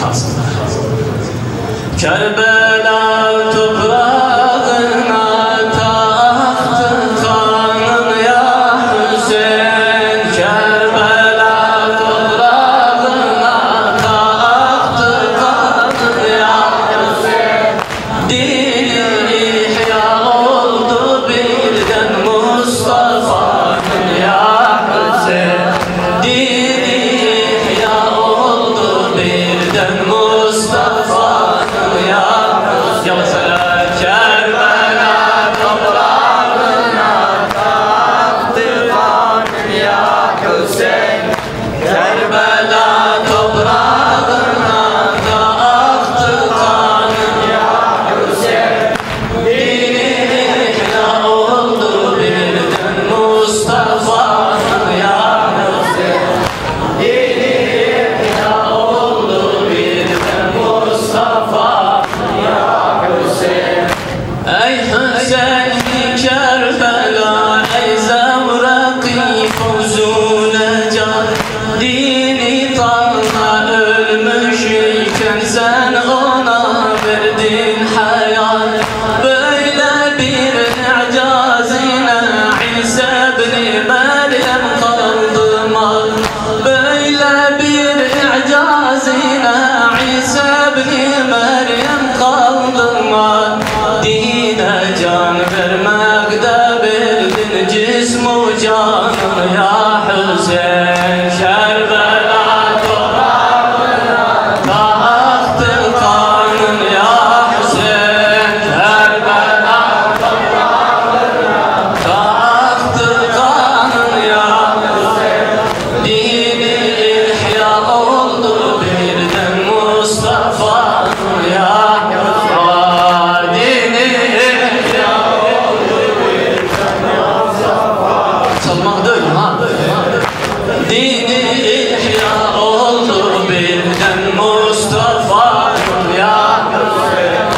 kalsın. Kerbela toprağına taktı kanın ya Hüseyin. Kerbela toprağına taktı kanın ya Hüseyin. Dinin ihya oldu birden Mustafa'nın ya Hüseyin. Dinin ihya oldu birden Mustafa'nın ya Hüseyin. Ya mesela Kerbela toprağına taktı kanın ya Hüseyin. Kerbela toprağına taktı kanın ya Hüseyin. Dinin ihya oldu birden Mustafa'nın ya Hüseyin. Dinin ihya oldu birden Mustafa'nın ya Hüseyin. Ey Hüseyin Kerbela, ey zavrak-ı fuzul-e can. Dini Taha ölmüş iken sen ona verdin hayat. Böyle bir i'cazine İsa ibn-i Meryem kaldı mal. Böyle bir i'cazine İsa ibn-i Meryem kaldı mal. Dine can vermekte bildin cismu canın ya Hüseyin. Kerbela toprağına taktı kanın ya Hüseyin. Kerbela toprağına taktı kanın ya Hüseyin. Dini ihya oldu birden Mustafa'nın ya Hüseyin. Dini ihya oldu birden Mustafa'nın. Salmak da öyle ha. Dini ihya oldu birden Mustafa'nın ya Hüseyin.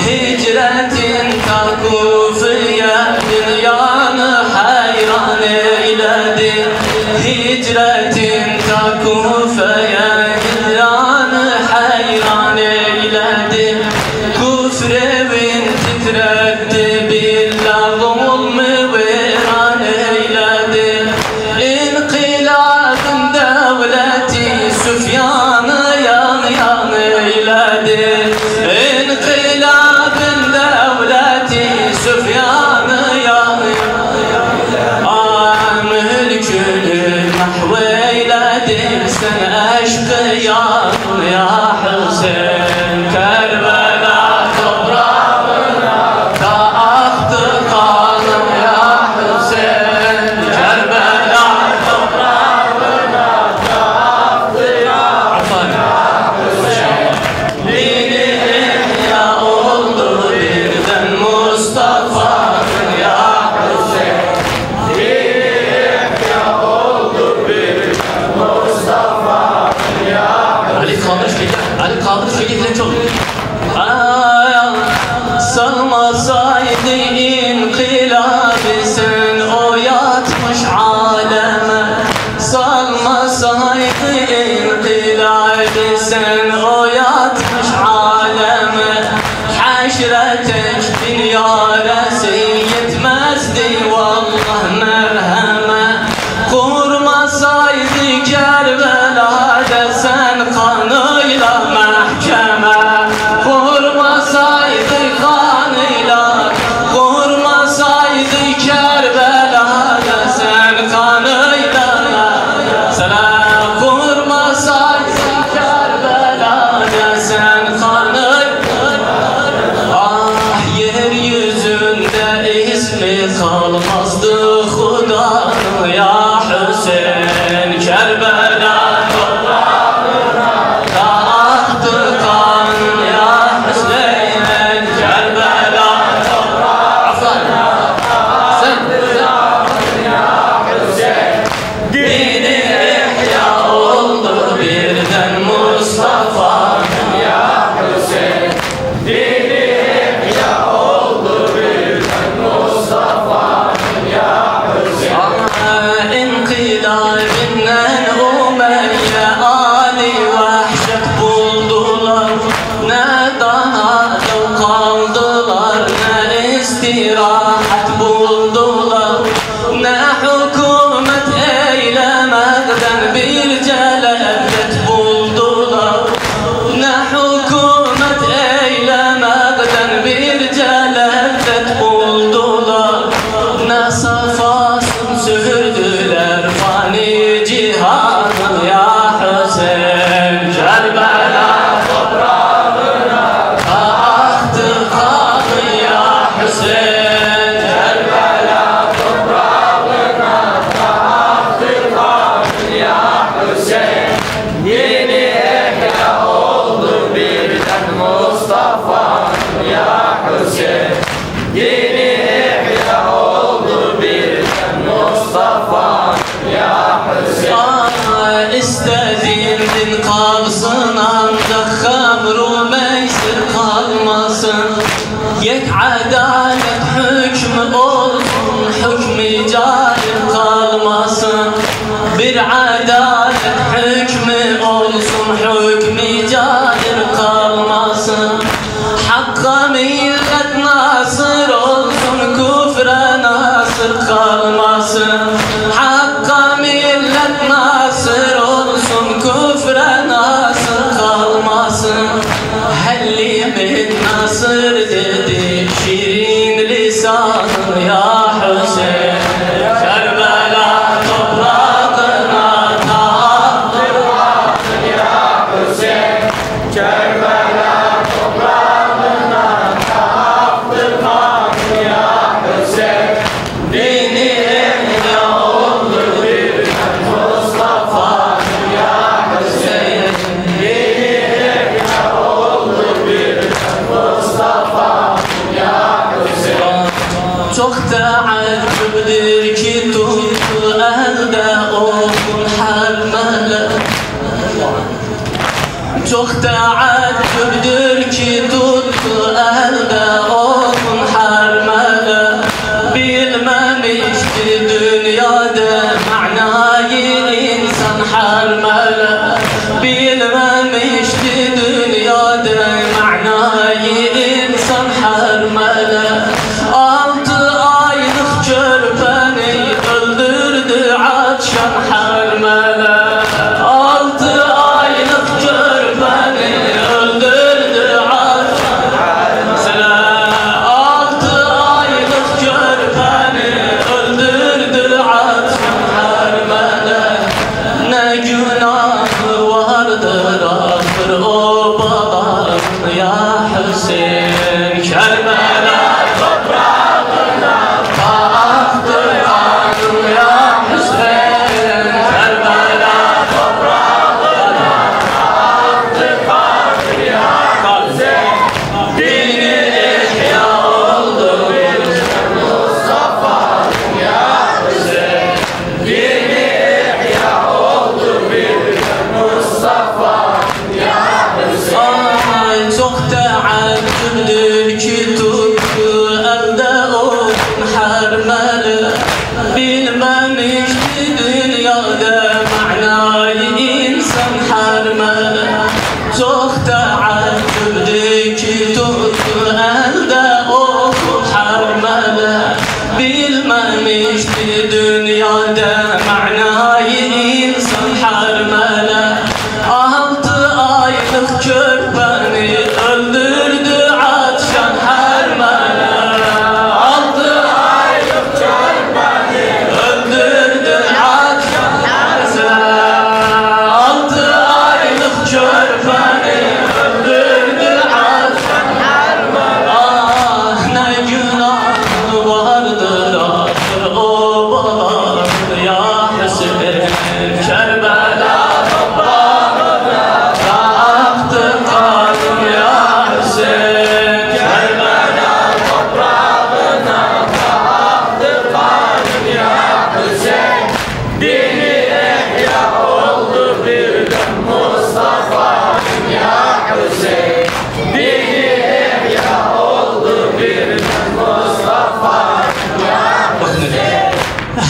Hicretin ta Kufe'ye dünyanı hayran eyledi. Hicretin ta Kufe'ye dünyanı hayran eyledi. Küfrevin titretti billah zulmü viran eyledi. İnkılabın devleti Süfyan'ı yan yan eyledi. İnkılabın devleti Süfyan'ı yan yan eyledi. Mülkünü mahveyledi sen eşkıyanın ya Hüseyin. Kerbela toprağına taktı kanın ya Hüseyin. Kerbela toprağına taktı kanın ya Hüseyin. Dini ihya oldu birden Mustafa'nın ya Hüseyin. Dini ihya oldu birden Mustafa'nın ya Hüseyin. Ali kaldır şu gece. Ali kaldır şu gece çok. Salmasaydı inkılabı sen o yatmış aleme. Salmasaydı inkılabı sen o yatmış aleme. Haşretek dünyaresi yetmezdi vallah merheme. Kurmasaydı Kerbela'da sen kanıyla mahkeme. Kurmasaydı kanıyla, kurmasaydı Kerbela'da sen kanıyla. Selam kurmasaydı Kerbela'da Yek adalet hükmü olsun, hükmü cahil kalmasın. Bir adalet hükmü olsun, hükmü cahil kalmasın. Hakka millet nasır olsun, küfre nasır kalmasın. Hakka millet nasır olsun, küfre nasır kalmasın. Hellimin nasır dedi şirin lisanı ya Hüseyin. Kerbela toprağına tahtırmadın ya Hüseyin. Kerbela toprağına tahtırmadın ya Hüseyin. Dini ehya oldu bir Mustafa ya Hüseyin. Dini ehya oldu bir Mustafa ya Hüseyin. Çok teaccüptür ki tuttu elde olsun harmele. Çok teaccüptür ki tuttu elde olsun harmele. Bilmemişti dünyada manayı insan harmele. Bilmemişti dünyada manayı insan harmele. 6 aylık körpeni öldürdü açan harmele. 6 aylık körpeni öldürdü açan harmele. 6 aylık körpeni öldürdü açan harmele. Ne günahı vardır ağır o babanın ya Hüseyin. Kerbela toprağına tahtırmadın ya Hüseyin. Kerbela toprağına tahtırmadın ya Hüseyin. Dini ihya oldu bir Mustafa ya Hüseyin. Dini ihya oldu bir Mustafa ya Hüseyin. Ay çok teaccüptür ki tuttu elde olsun harmele. Bilmemişti dünyada manayı insan harmele. Çok teaccüptür ki tuttu elde olsun harmele. Bilmemişti dünyada manayı insan harmele. 6 aylık körpeni öldürdü açan harmele. 6 aylık körpeni öldürdü açan harmele. 6 aylık körpeni öldürdü açan harmele. Ah ne günahı vardır ağır o babanın ya Hüseyin. Kerbela toprağına tahtırmadın ya Hüseyin. Kerbela toprağına tahtırmadın ya Hüseyin. Dini ehya oldu birden Mustafa ya Hüseyin. Dini ehya oldu birden Mustafa ya Hüseyin.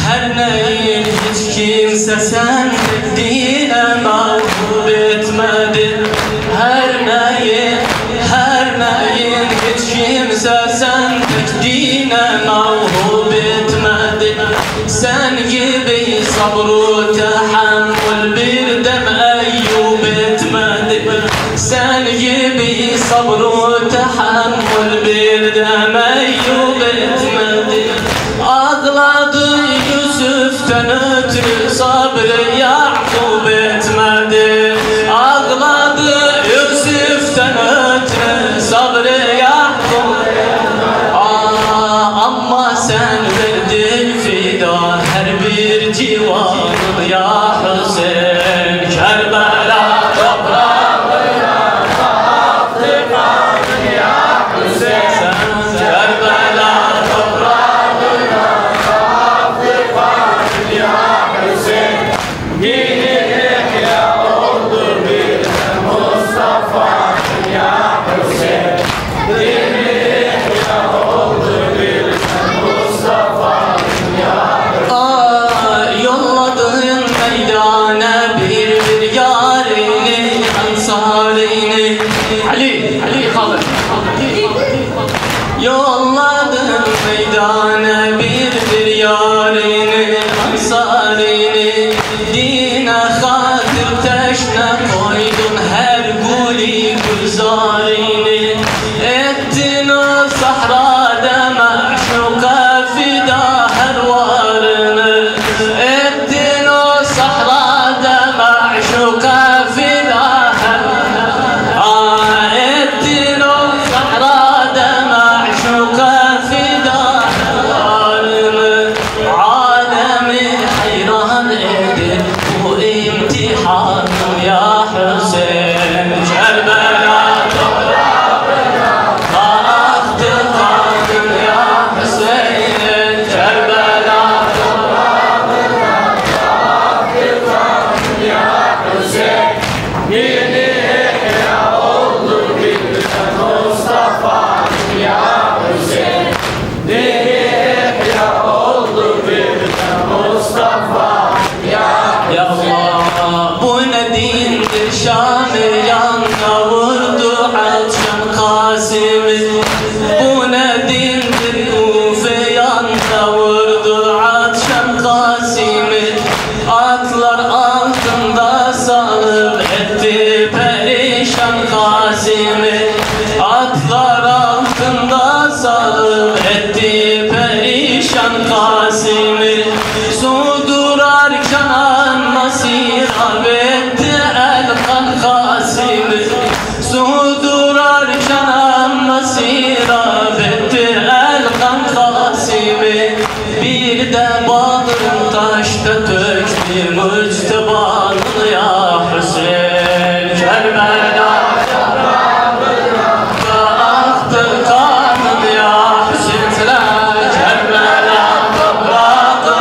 Her neyin hiç kimse sen dine mağlup etmedi. Her neyin hiç kimse sen dine mağlup etmedi. Sen gibi sabru tahammül bir dem Eyyub etmedi. Sen gibi sabru tahammül bir dem Eyyub etmedi. Ağladı Yusuf'tan ötürü sabrı Yakub etmedi. Ağladı Yusuf'tan ötürü sabrı Yakub etmedi. Ama sen verdin fida her bir civanın ya Hüseyin. Kerbela toprağına tahtırmadın ya Hüseyin. Ali kalır. Yolladım meydana bir yarini, ansarını, dine hatır teşne koydum her guli güzarini. Ettin o sahrada maşuka fida her varını, ettin o sahrada maşuka fida her varını, ettin o sahrada maşuka fida her varını. Alemi hayran edip bu imtihanım ya Hüseyin. Kerbela Şam'ı yanına vurdu Haçan Kasım'ı. Bu ne dindir Kufe yanına vurdu Haçan Kasım'ı. Atlar altında salıp etti perişan Kasım'ı. Atlar altında salıp etti perişan Kasım'ı. Su durarken masirab etti Kasım'ı. Su durarken masirab etti Kasım'ı. Bir de bağrım taşta töktü müctebanın ya Hüseyin. Kerbela aktı kanın ya Hüseyin. Kerbela toprağına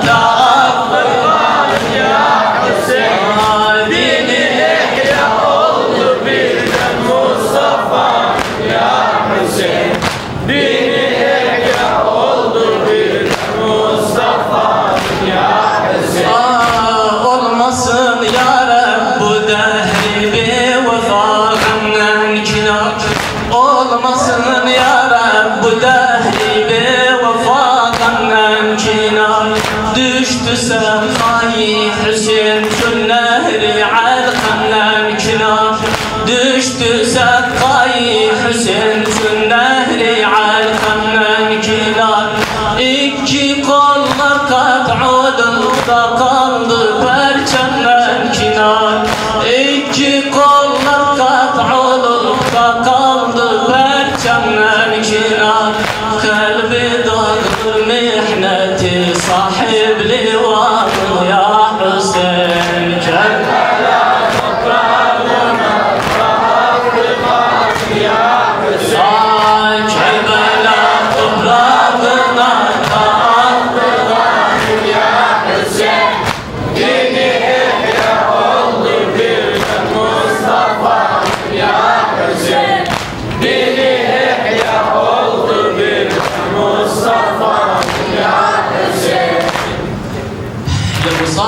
da aktı kanın ya Hüseyin. Olmasın ya Rab bu dehri bir vefakından kinar. Olmasın ya Rab bu dehri bir vefakından kinar. Düştü semai Hüseyin şu nehri alkandan kinar. Düştü semai Hüseyin şu nehri alkandan kinar. İki kollar kat'udunda kaldı perçemden kinar. İki kollar kat'udunda kaldı perçemden kinar. Kalbi dağılır mihneti sah